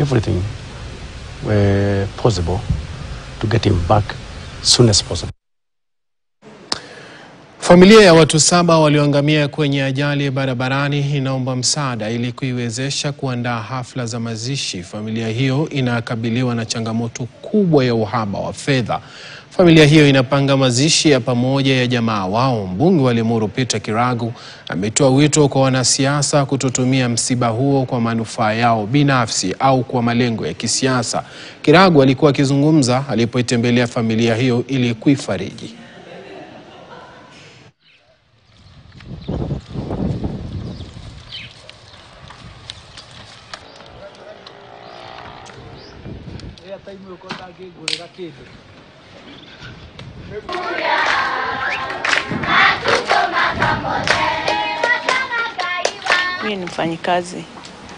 everything possible to get him back soon as possible. Familia ya watu 7 walioangamia kwenye ajali barabarani inaomba msaada ili kuiwezesha kuandaa hafla za mazishi. Familia hiyo inakabiliwa na changamoto kubwa ya uhaba wa fedha. Familia hiyo inapanga mazishi ya pamoja ya jamaa wao. Mbunge wa Limuru Peter Kiragu ametoa wito kwa wanasiasa kutotumia msiba huo kwa manufaa yao binafsi au kwa malengo ya kisiasa. Kiragu alikuwa akizungumza alipoitembelea familia hiyo ili kuifariji. Mimi ni mfanyikazi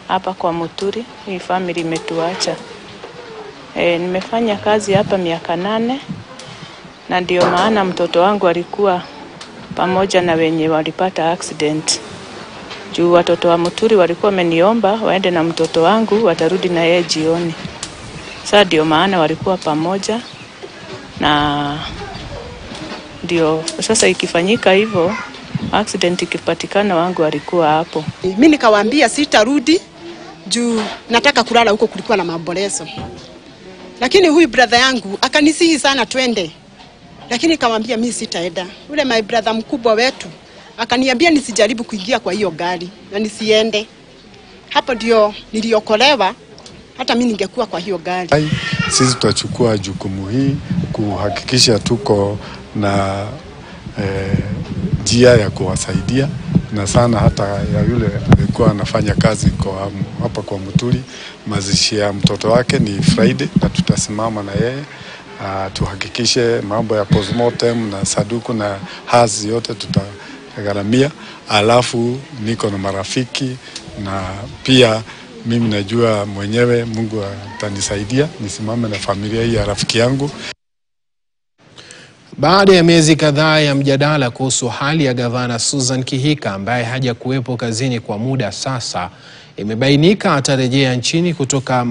hapa kwa Muturi. Hii family imetuacha. Nimefanya kazi hapa miaka 8 na ndio maana mtoto wangu alikuwa pamoja na wenye walipata accident. Juu watoto wa Muturi walikuwa wameniomba waende na mtoto wangu watarudi na yeye jioni. Sasa ndio maana walikuwa pamoja na ndio sasa ikifanyika hivyo accident ikipatikana wangu alikuwa hapo. Mimi nikawaambia sitarudi juu nataka kulala huko, kulikuwa na maombolezo. Lakini huyu brother yangu akanisihi sana twende. Lakini nikamwambia mimi sitaenda. Ule my brother mkubwa wetu akaniambia nisijaribu kuingia kwa hiyo gari na nisiende. Hapo ndio niliokolewa, hata mimi ningekuwa kwa hiyo gari. Sisi tutachukua jukumu hii kuhakikisha tuko na njia ya kuwasaidia, na sana hata ya yule alikuwa anafanya kazi kwa hapa kwa Muturi. Mazishi ya mtoto wake ni Friday na tutasimama na yeye tuhakikishe mambo ya postmortem na saduku na hazi yote tutagharamia. Alafu niko na marafiki na pia mimi najua mwenyewe Mungu atanisaidia nisimame na familia hii ya rafiki yangu. Baada ya miezi kadhaa ya mjadala kuhusu hali ya Gavana Susan Kihika ambaye hajakuwepo kazini kwa muda sasa, imebainika atarejea nchini kutoka